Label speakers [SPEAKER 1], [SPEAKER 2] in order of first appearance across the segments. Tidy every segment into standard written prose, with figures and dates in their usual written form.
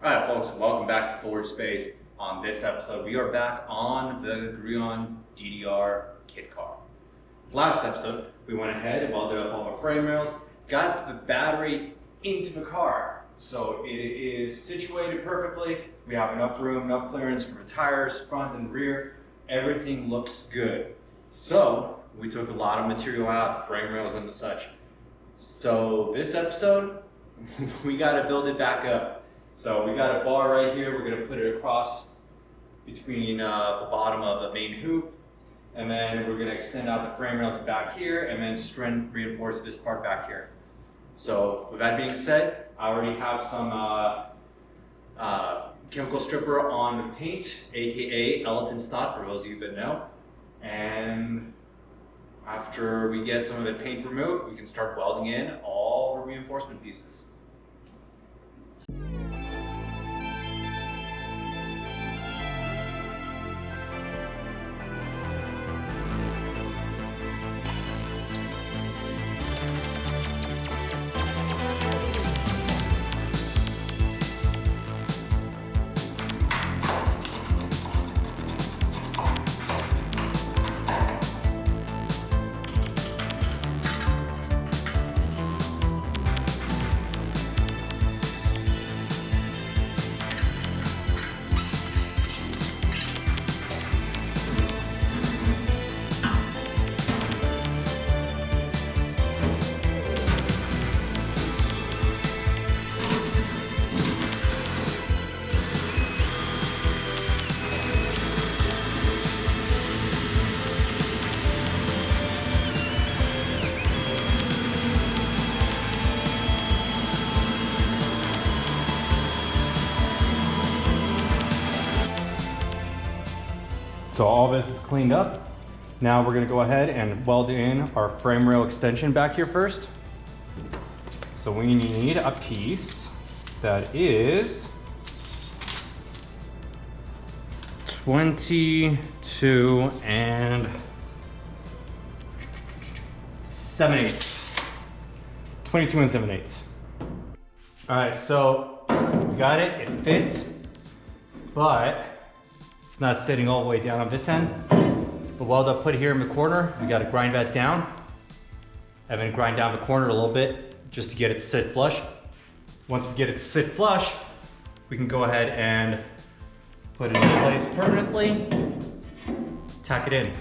[SPEAKER 1] Alright folks, welcome back to Forward Space. On this episode, we are back on the Grullon DDR kit car. Last episode, we went ahead and welded up all our frame rails, got the battery into the car. So it is situated perfectly. We have enough room, enough clearance for the tires, front and rear. Everything looks good. So we took a lot of material out, frame rails and such. So this episode, we got to build it back up. So we got a bar right here. We're going to put it across between the bottom of the main hoop, and then we're going to extend out the frame rail to back here, and then strength reinforce this part back here. So with that being said, I already have some chemical stripper on the paint, aka elephant snot for those of you that know. And after we get some of the paint removed, we can start welding in all the reinforcement pieces. So all this is cleaned up. Now we're gonna go ahead and weld in our frame rail extension back here first. So we need a piece that is 22 and 7/8. 22 and 7/8. All right, so we got it, it fits, but it's not sitting all the way down on this end. The weld I put here in the corner, we gotta grind that down and then grind down the corner a little bit just to get it to sit flush. Once we get it to sit flush, we can go ahead and put it in place permanently, tack it in.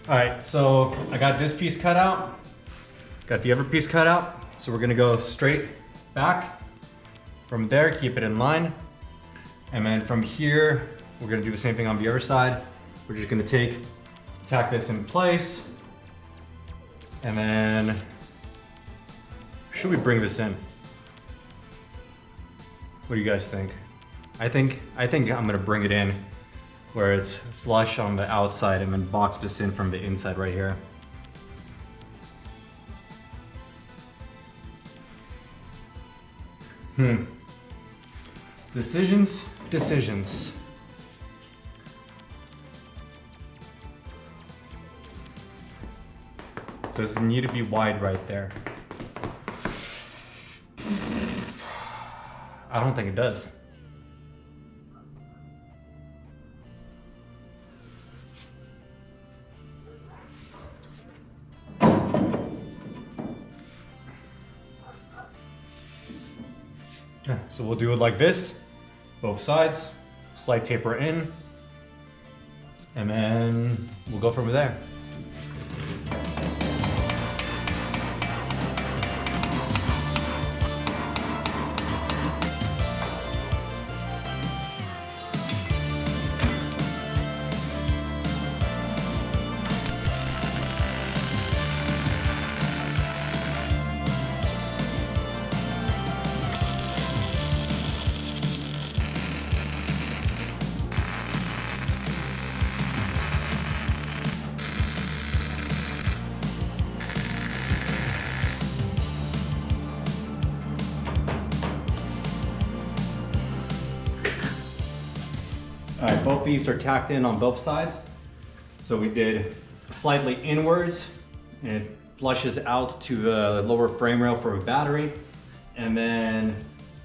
[SPEAKER 1] All right, so I got this piece cut out, got the other piece cut out. So we're gonna go straight back. From there, keep it in line. And then from here, we're gonna do the same thing on the other side. We're just gonna tack this in place. And then, should we bring this in? What do you guys think? I think I'm gonna bring it in where it's flush on the outside and then box this in from the inside right here. Decisions. Does it need to be wide right there? I don't think it does. So we'll do it like this, both sides, slight taper in, and then we'll go from there. both these are tacked in on both sides. So we did slightly inwards, and it flushes out to the lower frame rail for a battery. And then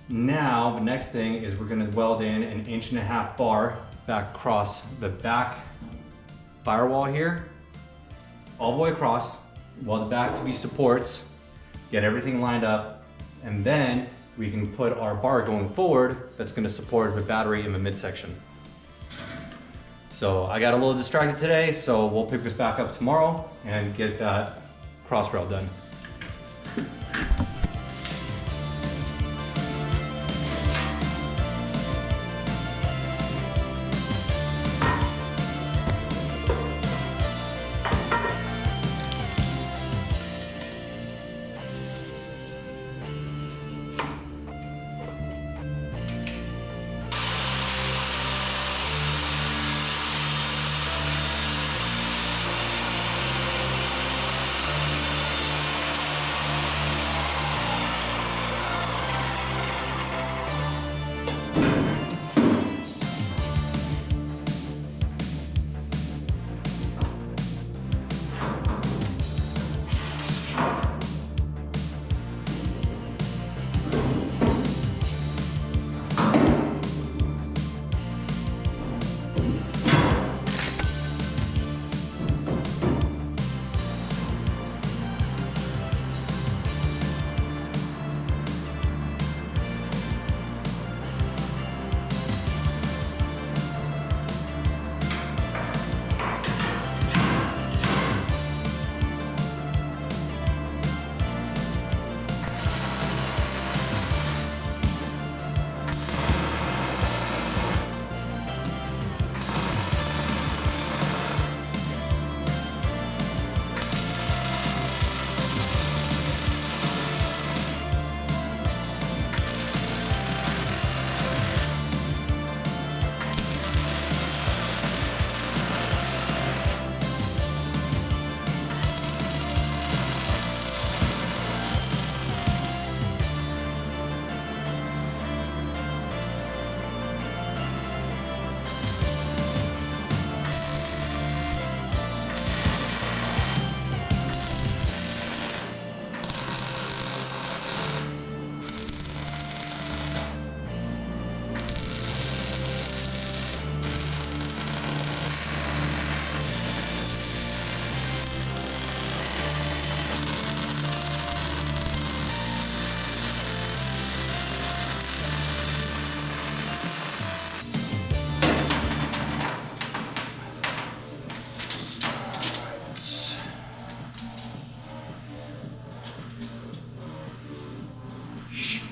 [SPEAKER 1] now the next thing is we're gonna weld in an 1.5" bar back across the back firewall here, all the way across, weld it back to be supports, get everything lined up, and then we can put our bar going forward that's gonna support the battery in the midsection. So I got a little distracted today, so we'll pick this back up tomorrow and get that cross rail done.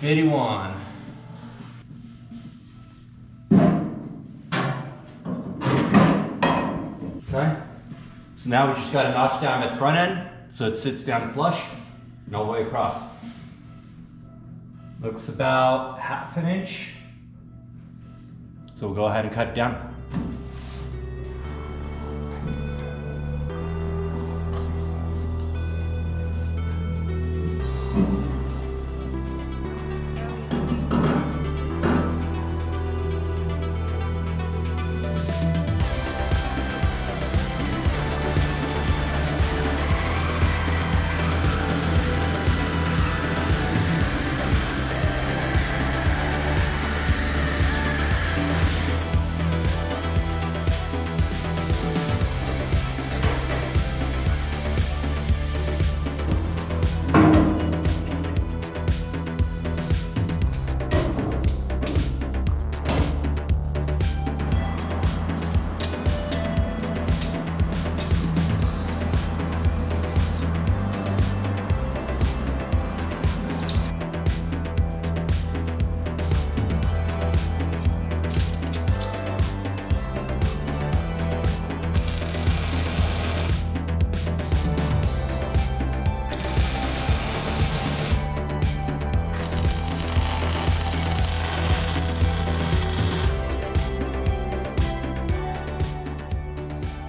[SPEAKER 1] '81. Okay, so now we just got to notch down that front end so it sits down flush and all the way across. Looks about 1/2 inch. So we'll go ahead and cut it down.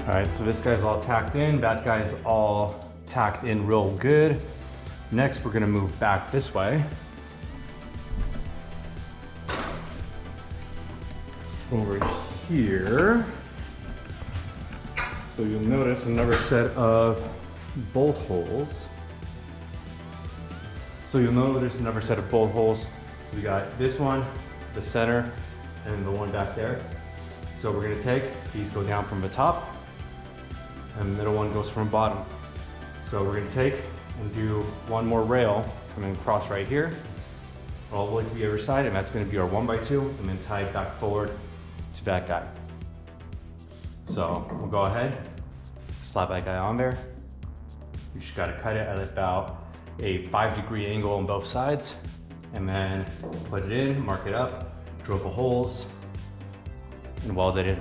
[SPEAKER 1] All right, so this guy's all tacked in, that guy's all tacked in real good. Next, we're gonna move back this way. Over
[SPEAKER 2] here. So you'll notice another set of bolt holes. So we got this one, the center, and the one back there. So we're gonna take, these go down from the top, and the middle one goes from the bottom. So we're gonna take and do one more rail coming across right here, all the way to the other side, and that's gonna be our 1x2, and then tie it back forward to that guy. So we'll go ahead, slap that guy on there. You just gotta cut it at about a 5-degree angle on both sides, and then put it in, mark it up, drill the holes, and weld it in.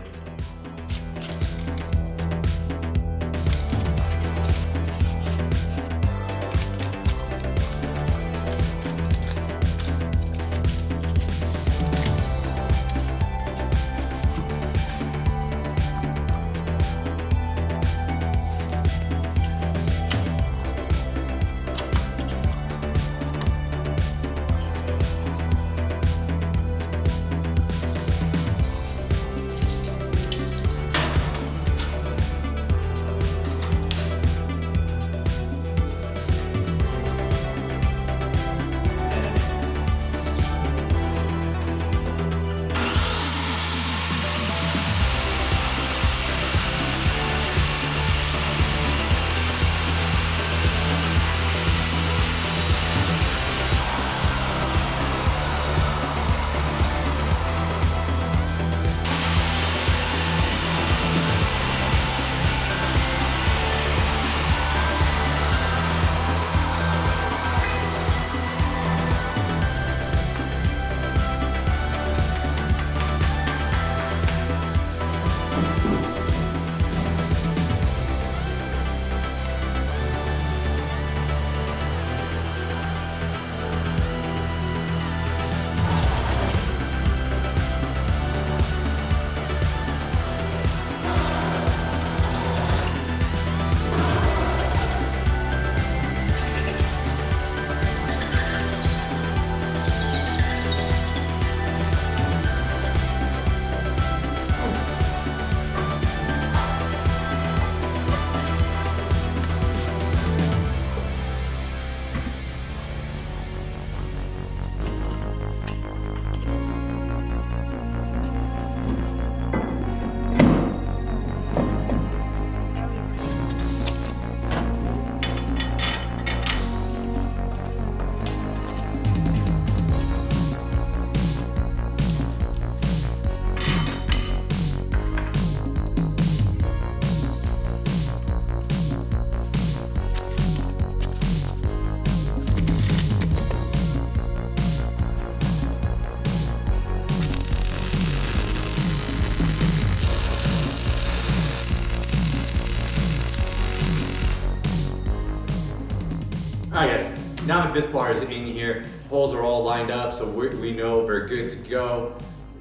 [SPEAKER 2] All right guys, now that this bar is in here, holes are all lined up, so we know we're good to go.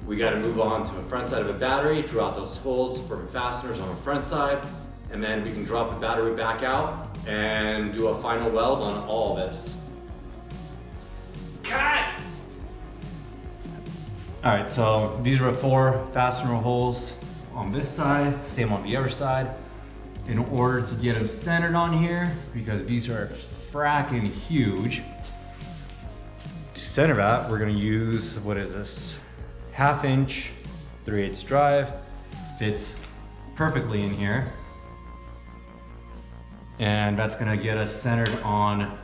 [SPEAKER 2] We gotta move on to the front side of the battery, draw out those holes for the fasteners on the front side, and then we can drop the battery back out and do a final weld on all of this. Cut! All right, so these are the 4 fastener holes on this side, same on the other side. In order to get them centered on here, because these are fracking huge, to center that, we're gonna use, what is this? 1/2 inch 3/8 drive. Fits perfectly in here. And that's gonna get us centered on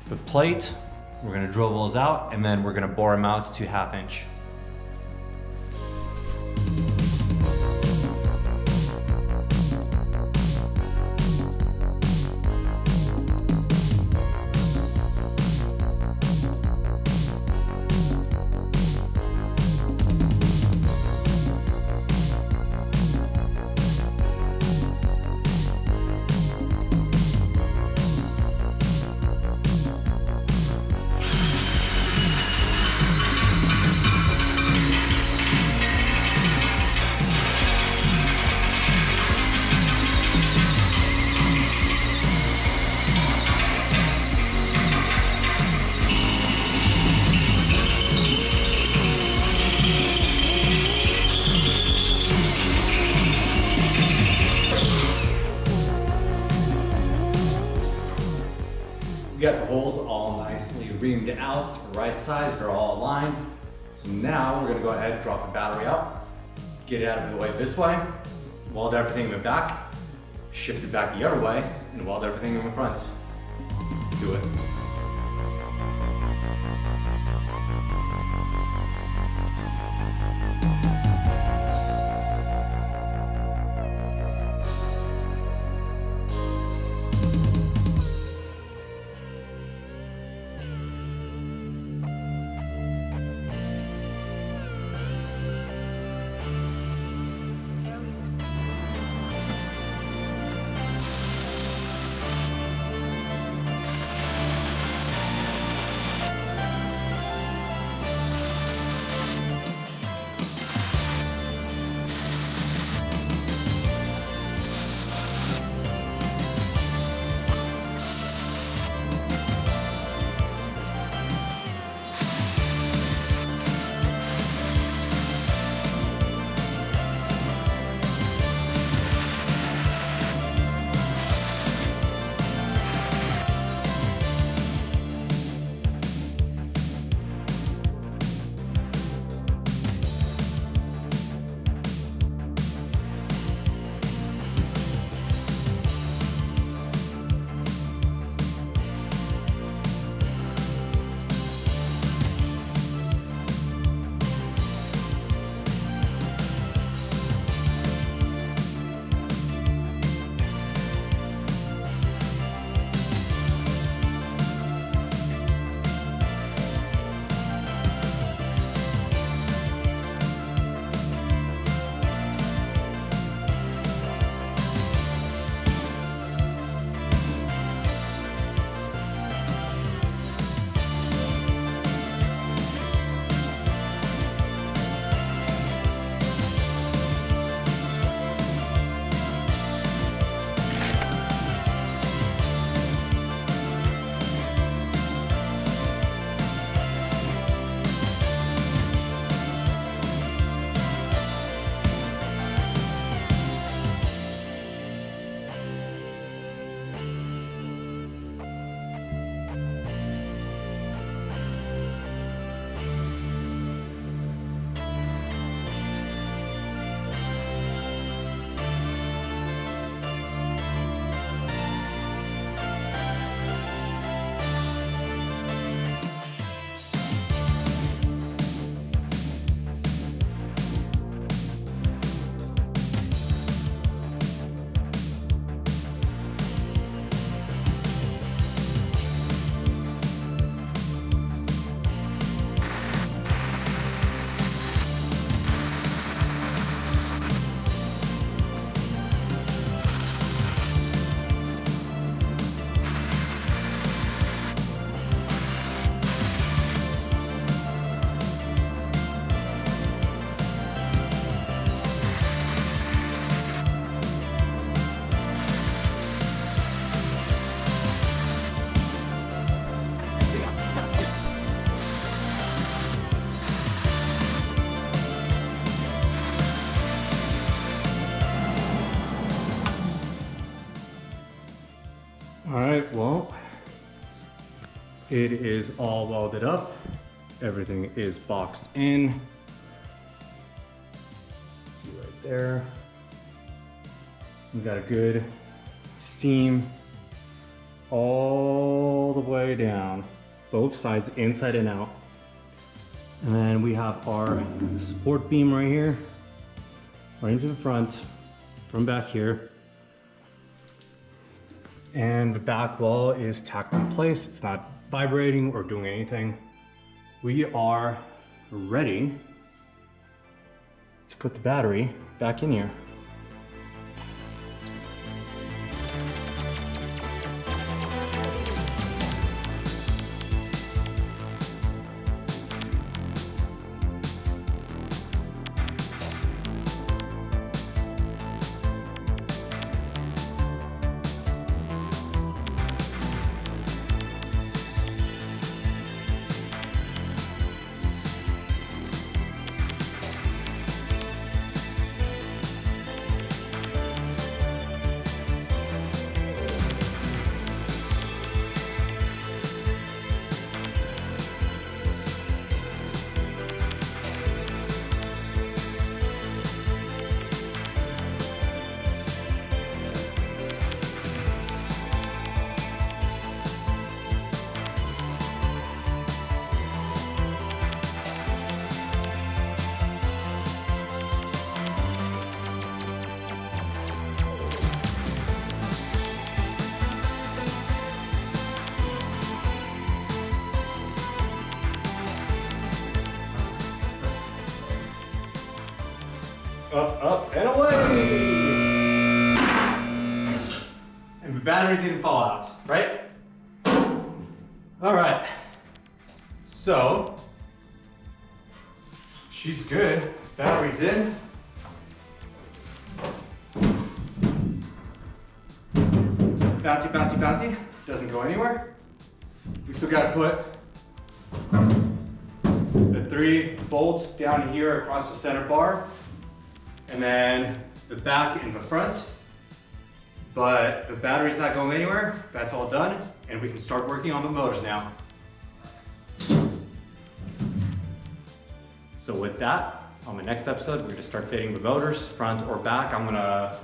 [SPEAKER 2] the plate. We're gonna drill those out, and then we're gonna bore them out to 1/2 inch. We got the holes all nicely reamed out to the right size, they're all aligned. So now we're gonna go ahead and drop the battery out, get it out of the way this way, weld everything in the back, shift it back the other way, and weld everything in the front. Let's do it. All right, well, it is all welded up. Everything is boxed in. See right there. We've got a good seam all the way down, both sides, inside and out. And then we have our support beam right here, right into the front, from back here. And the back wall is tacked in place. It's not vibrating or doing anything. We are ready to put the battery back in here. up, and away! And the battery didn't fall out, right? All right, so she's good, battery's in. Bouncy, bouncy, bouncy, doesn't go anywhere. We still gotta put the 3 bolts down here across the center bar, and then the back and the front. But the battery's not going anywhere. That's all done, and we can start working on the motors now. So with that, on the next episode, we're gonna start fitting the motors, front or back. I'm gonna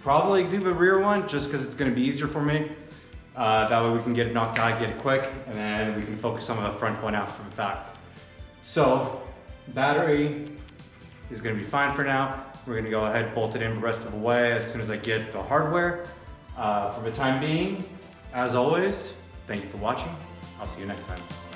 [SPEAKER 2] probably do the rear one just because it's gonna be easier for me. That way we can get it knocked out, get it quick, and then we can focus on the front one after the fact. So, battery is gonna be fine for now. We're gonna go ahead and bolt it in the rest of the way as soon as I get the hardware. For the time being, as always, thank you for watching. I'll see you next time.